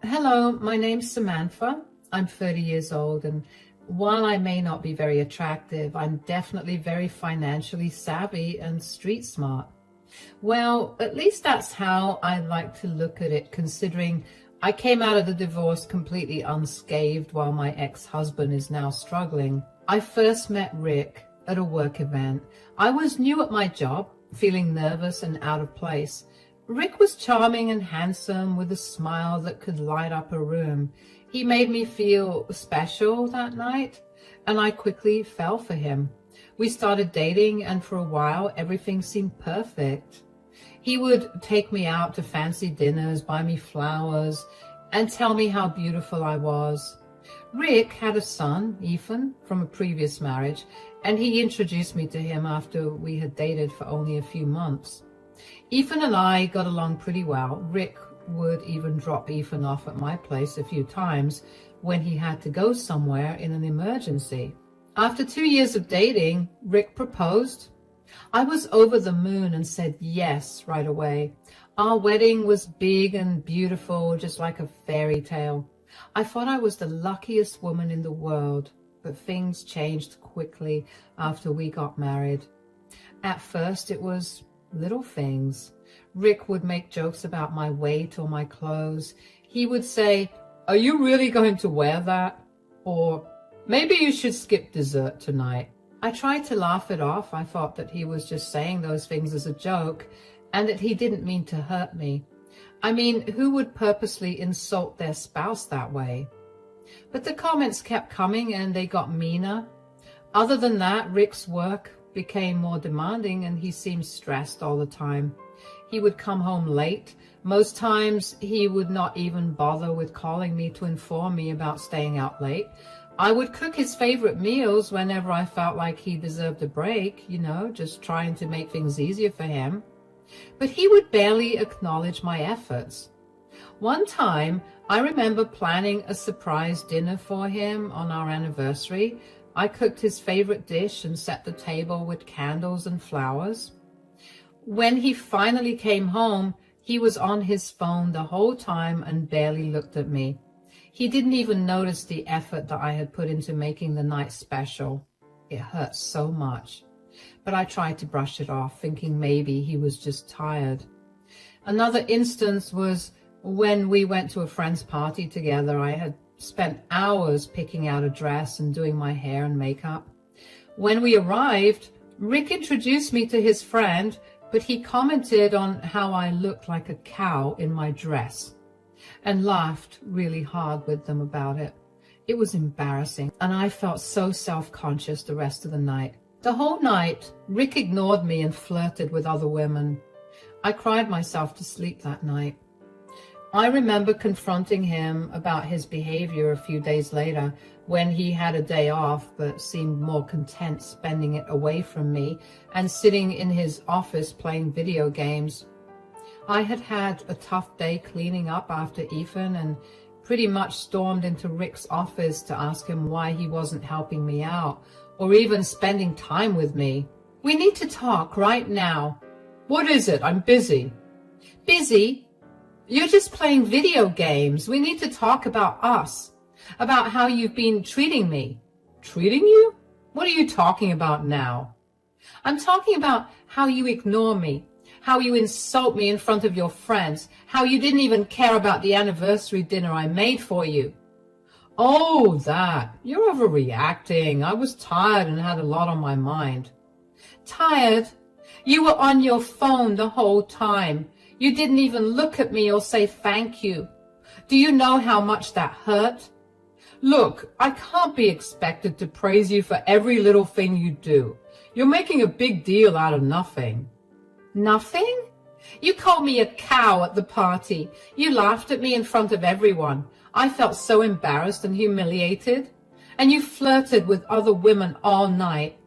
Hello, my name's Samantha. I'm 30 years old, and while I may not be very attractive, I'm definitely very financially savvy and street smart. Well, at least that's how I like to look at it, considering I came out of the divorce completely unscathed while my ex-husband is now struggling. I first met Rick at a work event. I was new at my job, feeling nervous and out of place. Rick was charming and handsome with a smile that could light up a room. He made me feel special that night, and I quickly fell for him. We started dating, and for a while, everything seemed perfect. He would take me out to fancy dinners, buy me flowers, and tell me how beautiful I was. Rick had a son, Ethan, from a previous marriage, and he introduced me to him after we had dated for only a few months. Ethan and I got along pretty well. Rick would even drop Ethan off at my place a few times when he had to go somewhere in an emergency. After 2 years of dating, Rick proposed. I was over the moon and said yes right away. Our wedding was big and beautiful, just like a fairy tale. I thought I was the luckiest woman in the world, but things changed quickly after we got married. At first, it was little things. Rick would make jokes about my weight or my clothes. He would say, "Are you really going to wear that?" Or, "Maybe you should skip dessert tonight." I tried to laugh it off. I thought that he was just saying those things as a joke and that he didn't mean to hurt me. I mean, who would purposely insult their spouse that way? But the comments kept coming and they got meaner. Other than that, Rick's work became more demanding and he seemed stressed all the time. He would come home late. Most times he would not even bother with calling me to inform me about staying out late. I would cook his favorite meals whenever I felt like he deserved a break, just trying to make things easier for him. But he would barely acknowledge my efforts. One time, I remember planning a surprise dinner for him on our anniversary. I cooked his favorite dish and set the table with candles and flowers. When he finally came home, he was on his phone the whole time and barely looked at me. He didn't even notice the effort that I had put into making the night special. It hurt so much. But I tried to brush it off, thinking maybe he was just tired. Another instance was when we went to a friend's party together. I had spent hours picking out a dress and doing my hair and makeup. When we arrived, Rick introduced me to his friend, but he commented on how I looked like a cow in my dress and laughed really hard with them about it. It was embarrassing, and I felt so self-conscious the rest of the night. The whole night, Rick ignored me and flirted with other women. I cried myself to sleep that night. I remember confronting him about his behavior a few days later when he had a day off but seemed more content spending it away from me and sitting in his office playing video games. I had had a tough day cleaning up after Ethan and pretty much stormed into Rick's office to ask him why he wasn't helping me out or even spending time with me. "We need to talk right now." "What is it? I'm busy." "Busy? You're just playing video games. We need to talk about us, about how you've been treating me." "Treating you? What are you talking about now?" "I'm talking about how you ignore me, how you insult me in front of your friends, how you didn't even care about the anniversary dinner I made for you." "Oh, that. You're overreacting. I was tired and had a lot on my mind." "Tired? You were on your phone the whole time. You didn't even look at me or say thank you. Do you know how much that hurt?" "Look, I can't be expected to praise you for every little thing you do. You're making a big deal out of nothing." "Nothing? You called me a cow at the party. You laughed at me in front of everyone. I felt so embarrassed and humiliated. And you flirted with other women all night."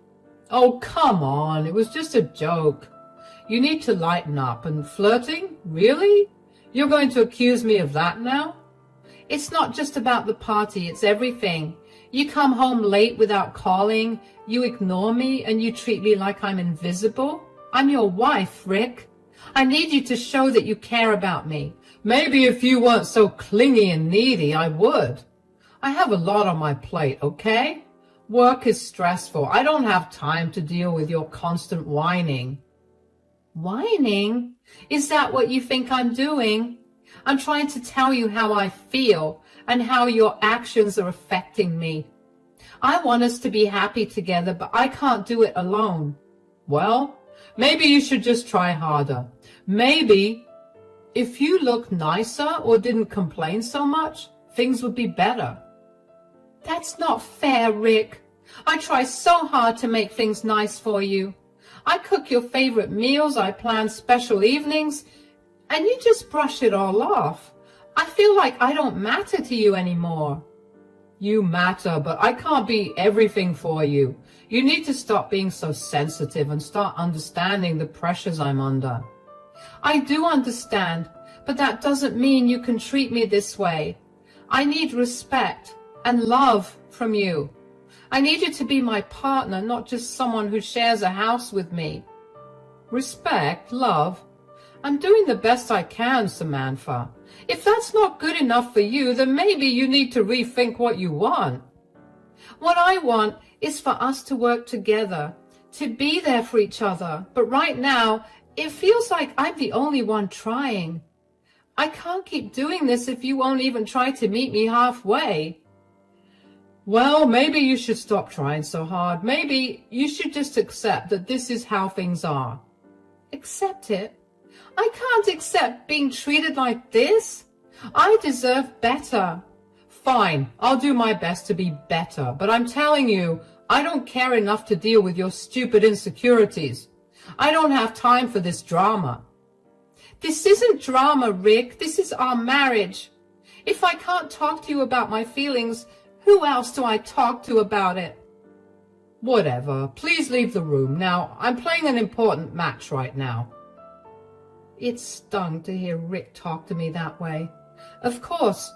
"Oh, come on. It was just a joke. You need to lighten up. And flirting? Really? You're going to accuse me of that now?" "It's not just about the party. It's everything. You come home late without calling. You ignore me and you treat me like I'm invisible. I'm your wife, Rick. I need you to show that you care about me. Maybe if you weren't so clingy and needy, I would. I have a lot on my plate, okay? Work is stressful. I don't have time to deal with your constant whining. Whining? Is that what you think I'm doing? I'm trying to tell you how I feel and how your actions are affecting me. I want us to be happy together, but I can't do it alone. Well, maybe you should just try harder. Maybe if you looked nicer or didn't complain so much, things would be better. That's not fair, Rick. I try so hard to make things nice for you. I cook your favorite meals, I plan special evenings, and you just brush it all off. I feel like I don't matter to you anymore. You matter, but I can't be everything for you. You need to stop being so sensitive and start understanding the pressures I'm under. I do understand, but that doesn't mean you can treat me this way. I need respect and love from you. I need you to be my partner, not just someone who shares a house with me. Respect, love. I'm doing the best I can, Samantha. If that's not good enough for you, then maybe you need to rethink what you want. What I want is for us to work together, to be there for each other. But right now, it feels like I'm the only one trying. I can't keep doing this if you won't even try to meet me halfway. Well, maybe you should stop trying so hard. Maybe you should just accept that this is how things are. Accept it? I can't accept being treated like this. I deserve better. Fine, I'll do my best to be better, but I'm telling you, I don't care enough to deal with your stupid insecurities. I don't have time for this drama. This isn't drama, Rick. This is our marriage. If I can't talk to you about my feelings, who else do I talk to about it? Whatever. Please leave the room. Now, I'm playing an important match right now. It stung to hear Rick talk to me that way. Of course,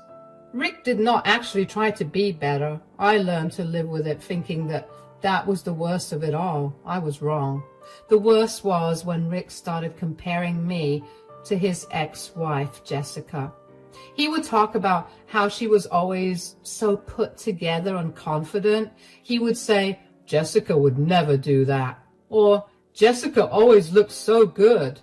Rick did not actually try to be better. I learned to live with it, thinking that that was the worst of it all. I was wrong. The worst was when Rick started comparing me to his ex-wife, Jessica. He would talk about how she was always so put together and confident. He would say, Jessica would never do that. Or, Jessica always looked so good.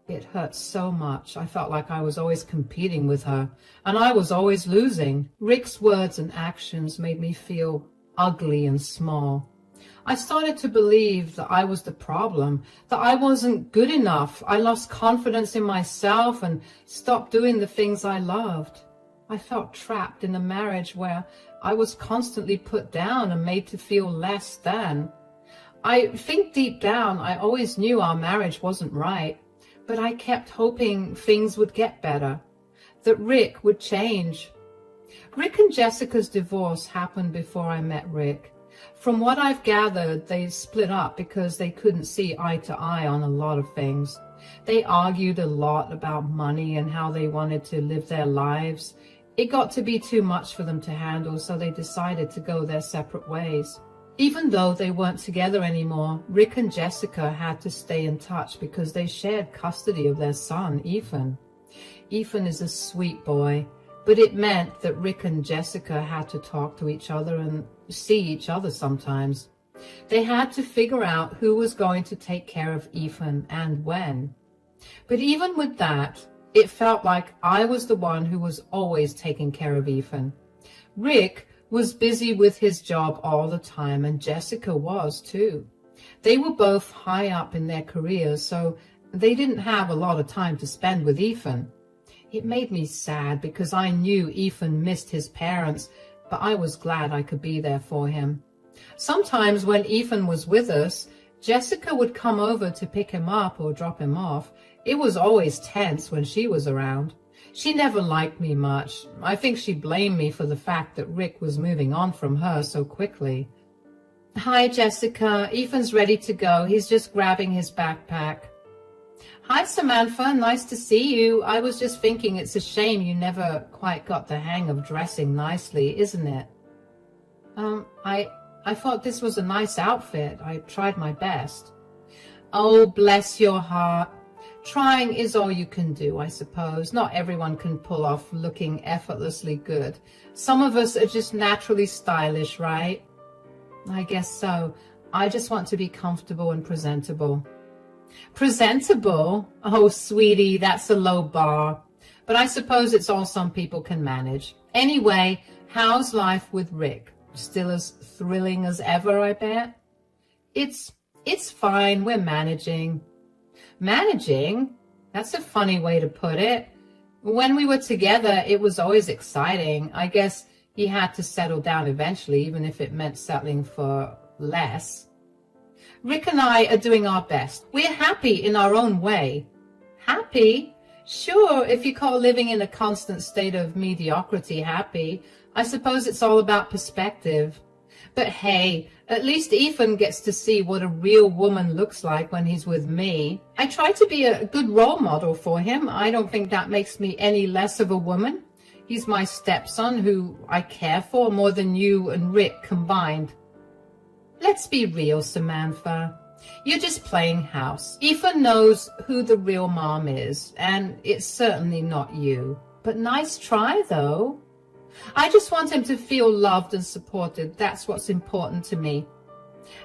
It hurt so much. I felt like I was always competing with her, and I was always losing. Rick's words and actions made me feel ugly and small. I started to believe that I was the problem, that I wasn't good enough. I lost confidence in myself and stopped doing the things I loved. I felt trapped in a marriage where I was constantly put down and made to feel less than. I think deep down I always knew our marriage wasn't right, but I kept hoping things would get better, that Rick would change. Rick and Jessica's divorce happened before I met Rick. From what I've gathered, they split up because they couldn't see eye to eye on a lot of things. They argued a lot about money and how they wanted to live their lives. It got to be too much for them to handle, so they decided to go their separate ways. Even though they weren't together anymore, Rick and Jessica had to stay in touch because they shared custody of their son, Ethan. Ethan is a sweet boy, but it meant that Rick and Jessica had to talk to each other and see each other sometimes. They had to figure out who was going to take care of Ethan and when. But even with that, it felt like I was the one who was always taking care of Ethan. Rick was busy with his job all the time, and Jessica was too. They were both high up in their careers, so they didn't have a lot of time to spend with Ethan. It made me sad because I knew Ethan missed his parents, but I was glad I could be there for him. Sometimes when Ethan was with us, Jessica would come over to pick him up or drop him off. It was always tense when she was around. She never liked me much. I think she blamed me for the fact that Rick was moving on from her so quickly. Hi, Jessica. Ethan's ready to go. He's just grabbing his backpack. Hi, Samantha. Nice to see you. I was just thinking it's a shame you never quite got the hang of dressing nicely, isn't it? I thought this was a nice outfit. I tried my best. Oh, bless your heart. Trying is all you can do, I suppose. Not everyone can pull off looking effortlessly good. Some of us are just naturally stylish, right? I guess so. I just want to be comfortable and presentable. Presentable? Oh, sweetie, that's a low bar. But I suppose it's all some people can manage. Anyway, how's life with Rick? Still as thrilling as ever, I bet? It's fine. We're managing. Managing? That's a funny way to put it. When we were together, it was always exciting. I guess he had to settle down eventually, even if it meant settling for less. Rick and I are doing our best. We're happy in our own way. Happy? Sure, if you call living in a constant state of mediocrity happy, I suppose it's all about perspective. But hey, at least Ethan gets to see what a real woman looks like when he's with me. I try to be a good role model for him. I don't think that makes me any less of a woman. He's my stepson who I care for more than you and Rick combined. Let's be real, Samantha. You're just playing house. Ethan knows who the real mom is, and it's certainly not you. But nice try, though. I just want him to feel loved and supported. That's what's important to me.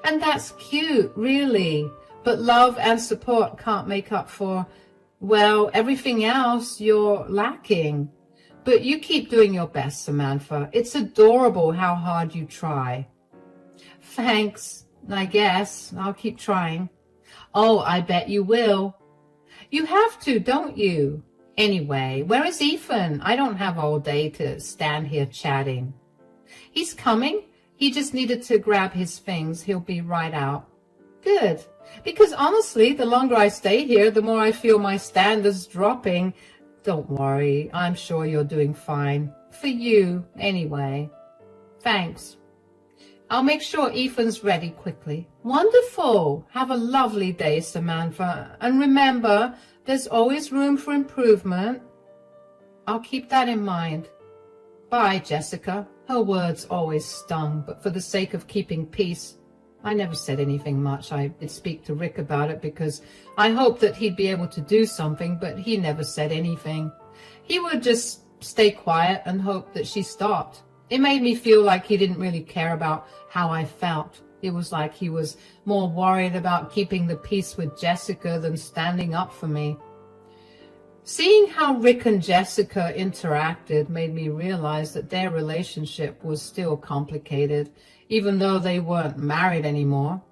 And that's cute, really. But love and support can't make up for, well, everything else you're lacking. But you keep doing your best, Samantha. It's adorable how hard you try. Thanks, I guess. I'll keep trying. Oh, I bet you will. You have to, don't you? Anyway, where is Ethan? I don't have all day to stand here chatting. He's coming. He just needed to grab his things. He'll be right out. Good. Because honestly, the longer I stay here, the more I feel my standards dropping. Don't worry. I'm sure you're doing fine. For you, anyway. Thanks. I'll make sure Ethan's ready quickly. Wonderful. Have a lovely day, Samantha. And remember, there's always room for improvement. I'll keep that in mind. Bye, Jessica. Her words always stung, but for the sake of keeping peace, I never said anything much. I did speak to Rick about it because I hoped that he'd be able to do something, but he never said anything. He would just stay quiet and hope that she stopped. It made me feel like he didn't really care about how I felt. It was like he was more worried about keeping the peace with Jessica than standing up for me. Seeing how Rick and Jessica interacted made me realize that their relationship was still complicated, even though they weren't married anymore.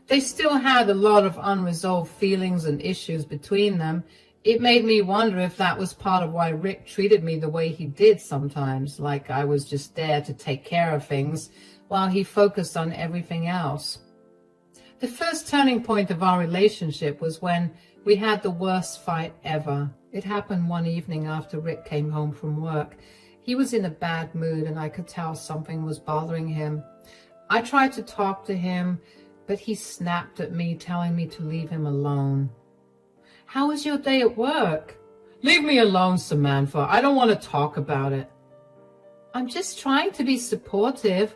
They still had a lot of unresolved feelings and issues between them. It made me wonder if that was part of why Rick treated me the way he did sometimes, like I was just there to take care of things while he focused on everything else. The first turning point of our relationship was when we had the worst fight ever. It happened one evening after Rick came home from work. He was in a bad mood and I could tell something was bothering him. I tried to talk to him, but he snapped at me, telling me to leave him alone. How was your day at work? Leave me alone, Samantha. I don't want to talk about it. I'm just trying to be supportive.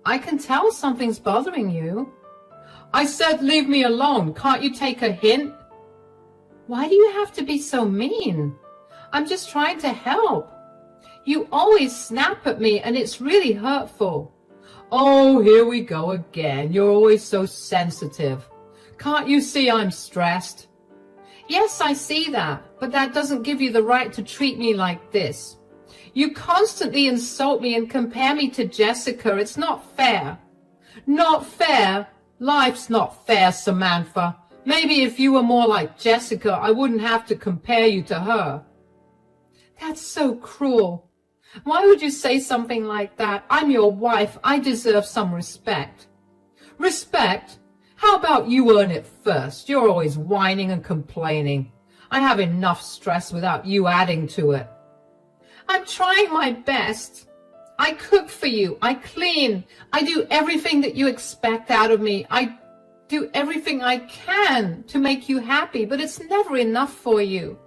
I can tell something's bothering you. I said leave me alone. Can't you take a hint? Why do you have to be so mean? I'm just trying to help. You always snap at me and it's really hurtful. Oh, here we go again. You're always so sensitive. Can't you see I'm stressed? Yes, I see that, but that doesn't give you the right to treat me like this. You constantly insult me and compare me to Jessica. It's not fair. Not fair? Life's not fair, Samantha. Maybe if you were more like Jessica, I wouldn't have to compare you to her. That's so cruel. Why would you say something like that? I'm your wife. I deserve some respect. Respect? How about you earn it first? You're always whining and complaining. I have enough stress without you adding to it. I'm trying my best. I cook for you. I clean. I do everything that you expect out of me. I do everything I can to make you happy, but it's never enough for you.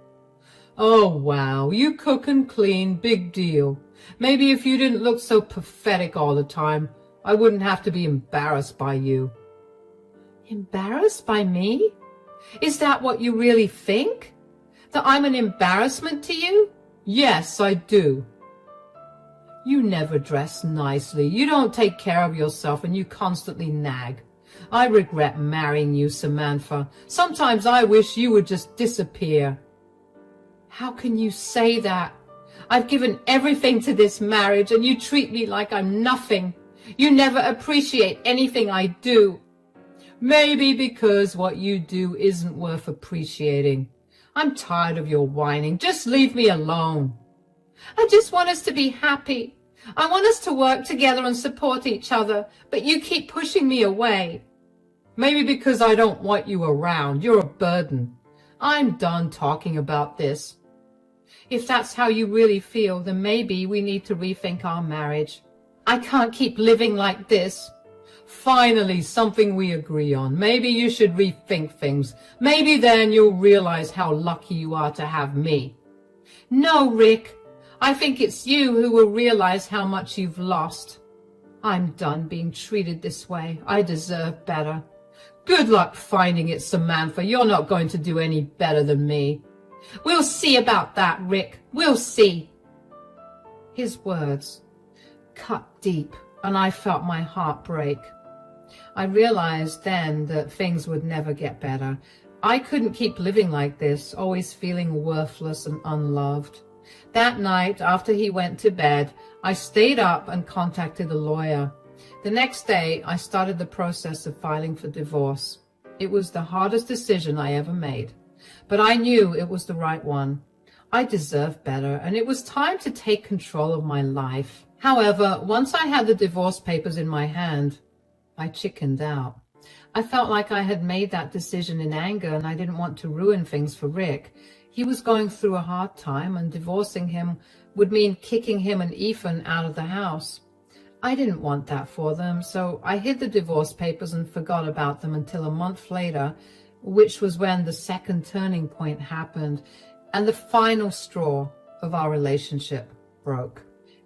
Oh, wow. You cook and clean. Big deal. Maybe if you didn't look so pathetic all the time, I wouldn't have to be embarrassed by you. Embarrassed by me? Is that what you really think? That I'm an embarrassment to you? Yes, I do. You never dress nicely, you don't take care of yourself, and you constantly nag. I regret marrying you, Samantha. Sometimes I wish you would just disappear. How can you say that? I've given everything to this marriage, and you treat me like I'm nothing. You never appreciate anything I do. Maybe because what you do isn't worth appreciating. I'm tired of your whining. Just leave me alone. I just want us to be happy. I want us to work together and support each other, but you keep pushing me away. Maybe because I don't want you around. You're a burden. I'm done talking about this. If that's how you really feel, then maybe we need to rethink our marriage. I can't keep living like this. Finally, something we agree on. Maybe you should rethink things. Maybe then you'll realize how lucky you are to have me. No, Rick. I think it's you who will realize how much you've lost. I'm done being treated this way. I deserve better. Good luck finding it, Samantha. You're not going to do any better than me. We'll see about that, Rick. We'll see. His words cut deep, and I felt my heart break. I realized then that things would never get better. I couldn't keep living like this, always feeling worthless and unloved. That night, after he went to bed, I stayed up and contacted a lawyer. The next day, I started the process of filing for divorce. It was the hardest decision I ever made, but I knew it was the right one. I deserved better, and it was time to take control of my life. However, once I had the divorce papers in my hand, I chickened out. I felt like I had made that decision in anger, and I didn't want to ruin things for Rick. He was going through a hard time, and divorcing him would mean kicking him and Ethan out of the house. I didn't want that for them, so I hid the divorce papers and forgot about them until a month later, which was when the second turning point happened and the final straw of our relationship broke.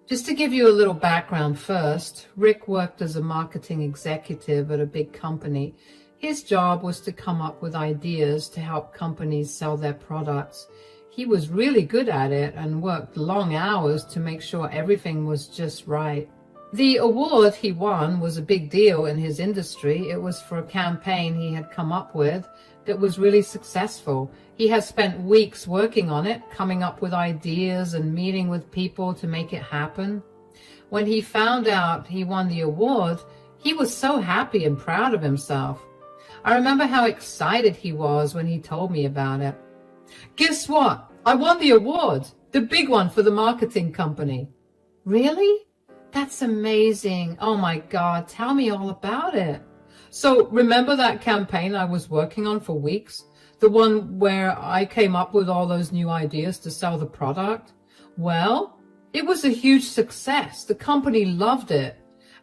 Just to give you a little background first, Rick worked as a marketing executive at a big company. His job was to come up with ideas to help companies sell their products. He was really good at it and worked long hours to make sure everything was just right. The award he won was a big deal in his industry. It was for a campaign he had come up with that was really successful. He has spent weeks working on it, coming up with ideas and meeting with people to make it happen. When he found out he won the award, he was so happy and proud of himself. I remember how excited he was when he told me about it. Guess what? I won the award, the big one for the marketing company. Really? That's amazing. Oh my God, tell me all about it. So remember that campaign I was working on for weeks? The one where I came up with all those new ideas to sell the product? Well, it was a huge success. The company loved it,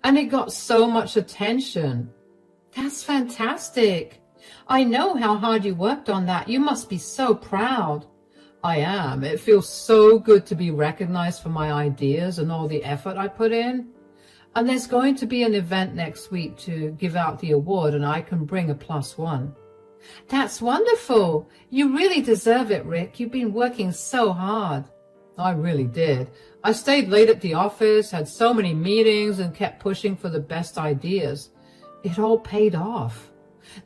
and it got so much attention. That's fantastic. I know how hard you worked on that. You must be so proud. I am. It feels so good to be recognized for my ideas and all the effort I put in. And there's going to be an event next week to give out the award, and I can bring a +1. That's wonderful. You really deserve it, Rick. You've been working so hard. I really did. I stayed late at the office, had so many meetings, and kept pushing for the best ideas. It all paid off.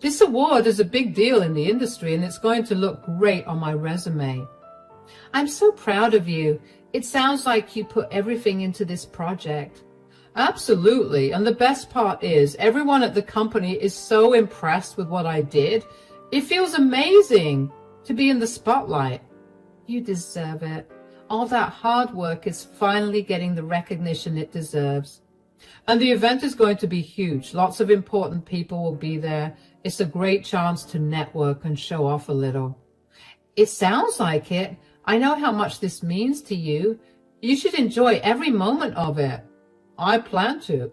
This award is a big deal in the industry, and it's going to look great on my resume. I'm so proud of you. It sounds like you put everything into this project. Absolutely. And the best part is everyone at the company is so impressed with what I did. It feels amazing to be in the spotlight. You deserve it. All that hard work is finally getting the recognition it deserves. And the event is going to be huge. Lots of important people will be there. It's a great chance to network and show off a little. It sounds like it. I know how much this means to you. You should enjoy every moment of it. I plan to.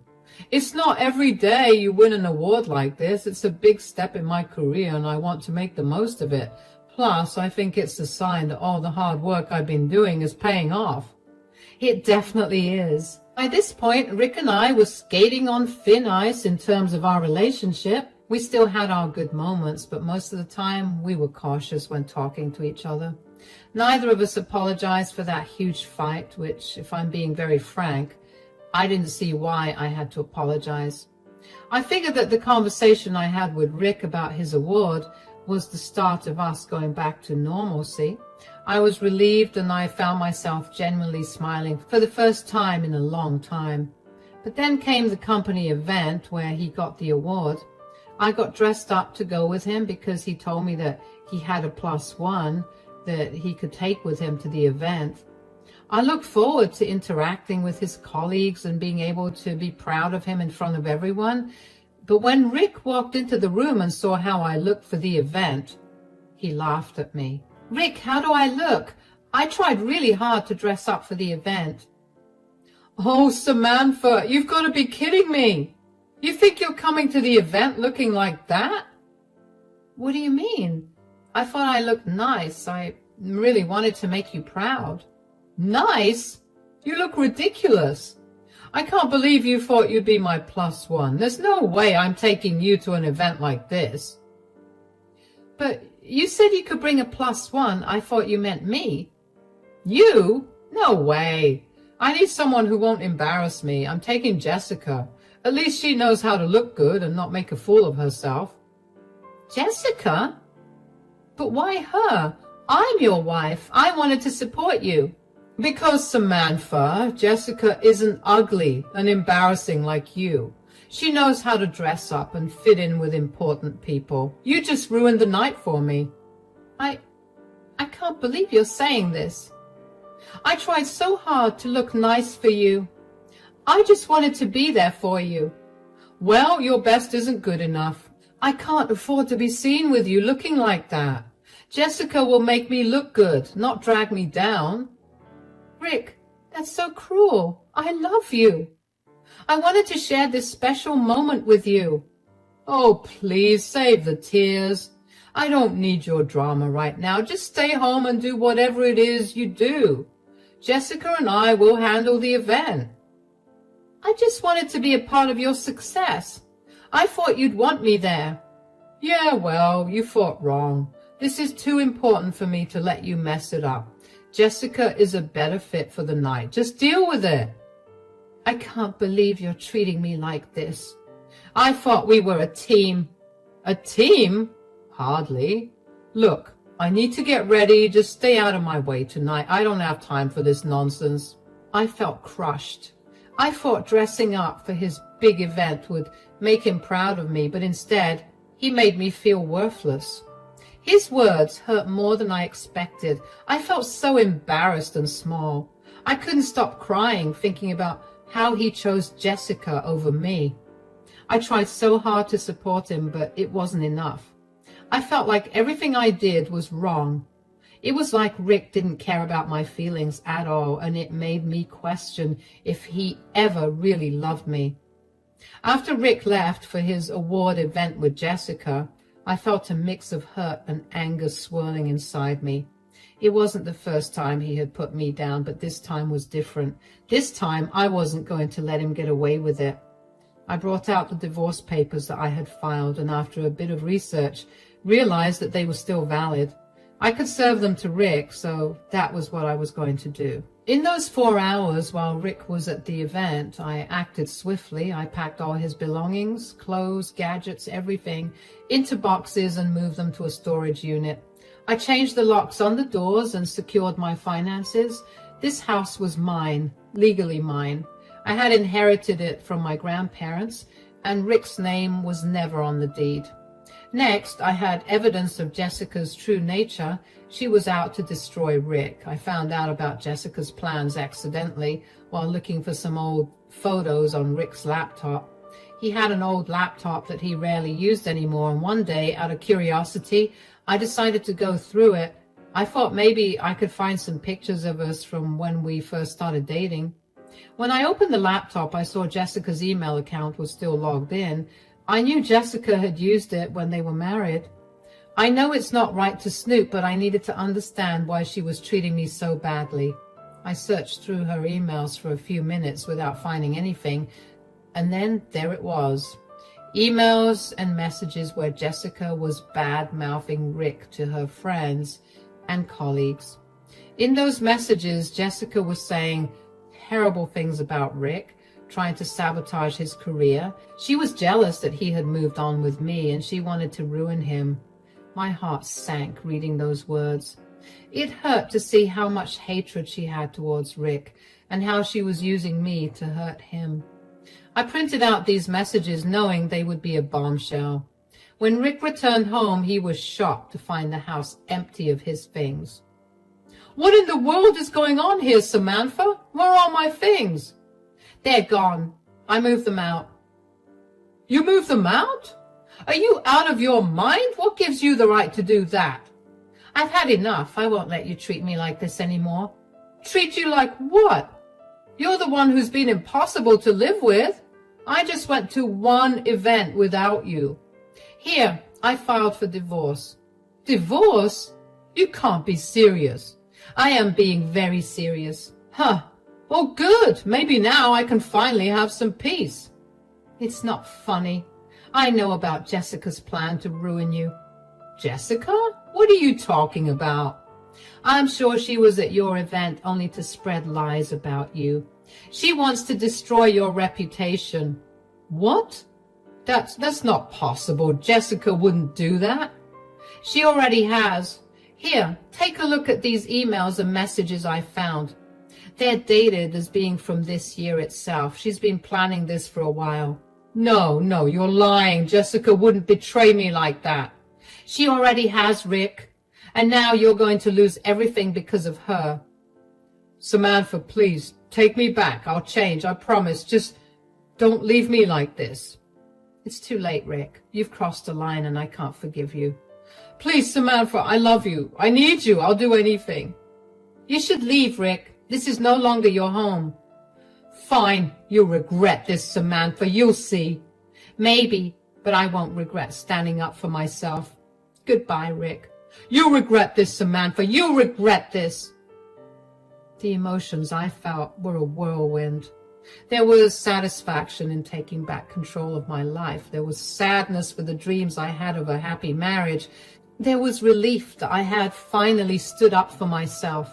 It's not every day you win an award like this. It's a big step in my career, and I want to make the most of it. Plus, I think it's a sign that all the hard work I've been doing is paying off. It definitely is. By this point, Rick and I were skating on thin ice in terms of our relationship. We still had our good moments, but most of the time we were cautious when talking to each other. Neither of us apologized for that huge fight, which, if I'm being very frank, I didn't see why I had to apologize. I figured that the conversation I had with Rick about his award was the start of us going back to normalcy. I was relieved, and I found myself genuinely smiling for the first time in a long time. But then came the company event where he got the award. I got dressed up to go with him because he told me that he had a +1 that he could take with him to the event. I looked forward to interacting with his colleagues and being able to be proud of him in front of everyone. But when Rick walked into the room and saw how I looked for the event, he laughed at me. "Rick, how do I look? I tried really hard to dress up for the event." "Oh, Samantha, you've got to be kidding me. You think you're coming to the event looking like that?" "What do you mean? I thought I looked nice. I really wanted to make you proud." "Nice? You look ridiculous. I can't believe you thought you'd be my +1. There's no way I'm taking you to an event like this." "But you said you could bring a +1. I thought you meant me." "You? No way. I need someone who won't embarrass me. I'm taking Jessica. At least she knows how to look good and not make a fool of herself." "Jessica? But why her? I'm your wife. I wanted to support you." "Because, Samantha, Jessica isn't ugly and embarrassing like you. She knows how to dress up and fit in with important people. You just ruined the night for me." I can't believe you're saying this. I tried so hard to look nice for you. I just wanted to be there for you." "Well, your best isn't good enough. I can't afford to be seen with you looking like that. Jessica will make me look good, not drag me down." "Rick, that's so cruel. I love you. I wanted to share this special moment with you." "Oh, please save the tears. I don't need your drama right now. Just stay home and do whatever it is you do. Jessica and I will handle the event." "I just wanted to be a part of your success. I thought you'd want me there." "Yeah, well, you thought wrong. This is too important for me to let you mess it up. Jessica is a better fit for the night. Just deal with it." "I can't believe you're treating me like this. I thought we were a team." "A team? Hardly. Look, I need to get ready. Just stay out of my way tonight. I don't have time for this nonsense." I felt crushed. I thought dressing up for his big event would make him proud of me, but instead, he made me feel worthless. His words hurt more than I expected. I felt so embarrassed and small. I couldn't stop crying, thinking about how he chose Jessica over me. I tried so hard to support him, but it wasn't enough. I felt like everything I did was wrong. It was like Rick didn't care about my feelings at all, and it made me question if he ever really loved me. After Rick left for his award event with Jessica, I felt a mix of hurt and anger swirling inside me. It wasn't the first time he had put me down, but this time was different. This time I wasn't going to let him get away with it. I brought out the divorce papers that I had filed, and after a bit of research, realized that they were still valid. I could serve them to Rick, so that was what I was going to do. In those 4 hours while Rick was at the event, I acted swiftly. I packed all his belongings, clothes, gadgets, everything, into boxes and moved them to a storage unit. I changed the locks on the doors and secured my finances. This house was mine, legally mine. I had inherited it from my grandparents, and Rick's name was never on the deed. Next, I had evidence of Jessica's true nature. She was out to destroy Rick. I found out about Jessica's plans accidentally while looking for some old photos on Rick's laptop. He had an old laptop that he rarely used anymore, and one day, out of curiosity, I decided to go through it. I thought maybe I could find some pictures of us from when we first started dating. When I opened the laptop, I saw Jessica's email account was still logged in. I knew Jessica had used it when they were married. I know it's not right to snoop, but I needed to understand why she was treating me so badly. I searched through her emails for a few minutes without finding anything, and then there it was. Emails and messages where Jessica was bad-mouthing Rick to her friends. and colleagues. In those messages, Jessica was saying terrible things about Rick, trying to sabotage his career. She was jealous that he had moved on with me, and she wanted to ruin him. My heart sank reading those words. It hurt to see how much hatred she had towards Rick, and how she was using me to hurt him. I printed out these messages knowing they would be a bombshell. When Rick returned home, he was shocked to find the house empty of his things. "What in the world is going on here, Samantha? Where are my things?" "They're gone. I moved them out." "You moved them out? Are you out of your mind? What gives you the right to do that?" "I've had enough. I won't let you treat me like this anymore." "Treat you like what? You're the one who's been impossible to live with. I just went to one event without you. Here, I filed for divorce." "Divorce? You can't be serious." "I am being very serious." "Huh. Well, good. Maybe now I can finally have some peace." "It's not funny. I know about Jessica's plan to ruin you." "Jessica? What are you talking about?" "I'm sure she was at your event only to spread lies about you. She wants to destroy your reputation." "What? That's not possible. Jessica wouldn't do that." "She already has. Here, take a look at these emails and messages I found. They're dated as being from this year itself. She's been planning this for a while." No, you're lying. Jessica wouldn't betray me like that." "She already has, Rick. And now you're going to lose everything because of her." "Samantha, please, take me back. I'll change, I promise. Just don't leave me like this." "It's too late, Rick. You've crossed the line and I can't forgive you." "Please, Samantha, I love you. I need you. I'll do anything." "You should leave, Rick. This is no longer your home." "Fine. You'll regret this, Samantha. You'll see." "Maybe, but I won't regret standing up for myself. Goodbye, Rick." "You'll regret this, Samantha. You'll regret this." The emotions I felt were a whirlwind. There was satisfaction in taking back control of my life. There was sadness for the dreams I had of a happy marriage. There was relief that I had finally stood up for myself.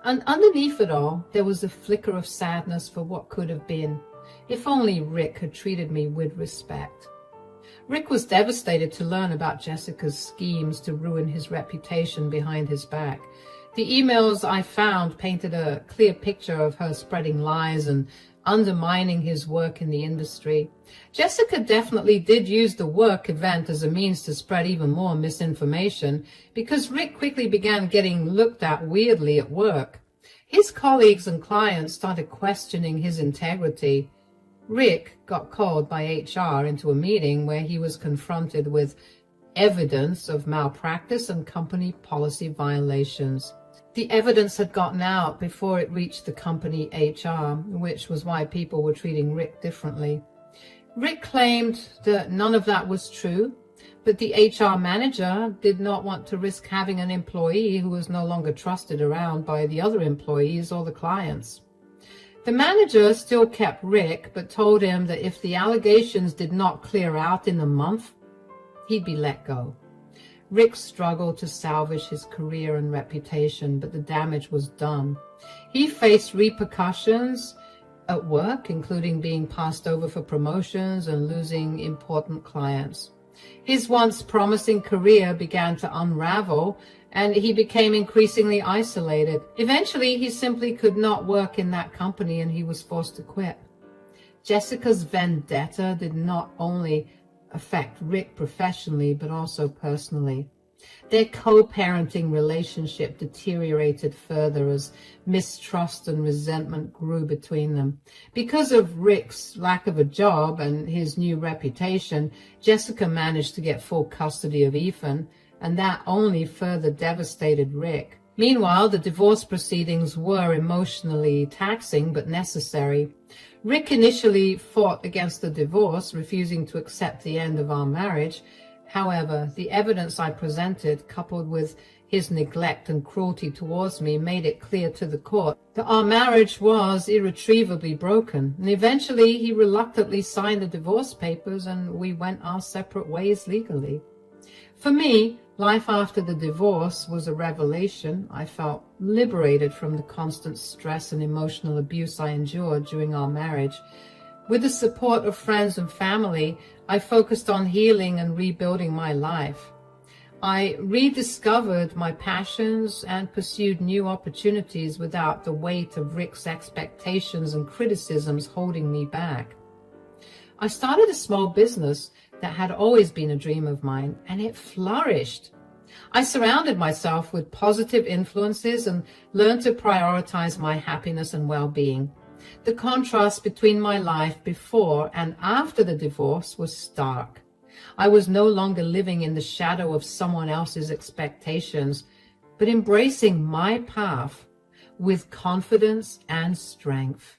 And underneath it all, there was a flicker of sadness for what could have been. If only Rick had treated me with respect. Rick was devastated to learn about Jessica's schemes to ruin his reputation behind his back. The emails I found painted a clear picture of her spreading lies and undermining his work in the industry. Jessica definitely did use the work event as a means to spread even more misinformation, because Rick quickly began getting looked at weirdly at work. His colleagues and clients started questioning his integrity. Rick got called by HR into a meeting where he was confronted with evidence of malpractice and company policy violations. The evidence had gotten out before it reached the company HR, which was why people were treating Rick differently. Rick claimed that none of that was true, but the HR manager did not want to risk having an employee who was no longer trusted around by the other employees or the clients. The manager still kept Rick, but told him that if the allegations did not clear out in a month, he'd be let go. Rick struggled to salvage his career and reputation, but the damage was done. He faced repercussions at work, including being passed over for promotions and losing important clients. His once promising career began to unravel, and he became increasingly isolated. Eventually, he simply could not work in that company, and he was forced to quit. Jessica's vendetta did not only affect Rick professionally, but also personally. Their co-parenting relationship deteriorated further as mistrust and resentment grew between them. Because of Rick's lack of a job and his new reputation, Jessica managed to get full custody of Ethan, and that only further devastated Rick. Meanwhile, the divorce proceedings were emotionally taxing but necessary. Rick initially fought against the divorce, refusing to accept the end of our marriage. However, the evidence I presented, coupled with his neglect and cruelty towards me, made it clear to the court that our marriage was irretrievably broken. And eventually, he reluctantly signed the divorce papers, and we went our separate ways legally. For me, life after the divorce was a revelation. I felt liberated from the constant stress and emotional abuse I endured during our marriage. With the support of friends and family, I focused on healing and rebuilding my life. I rediscovered my passions and pursued new opportunities without the weight of Rick's expectations and criticisms holding me back. I started a small business that had always been a dream of mine, and it flourished. I surrounded myself with positive influences and learned to prioritize my happiness and well-being. The contrast between my life before and after the divorce was stark. I was no longer living in the shadow of someone else's expectations, but embracing my path with confidence and strength.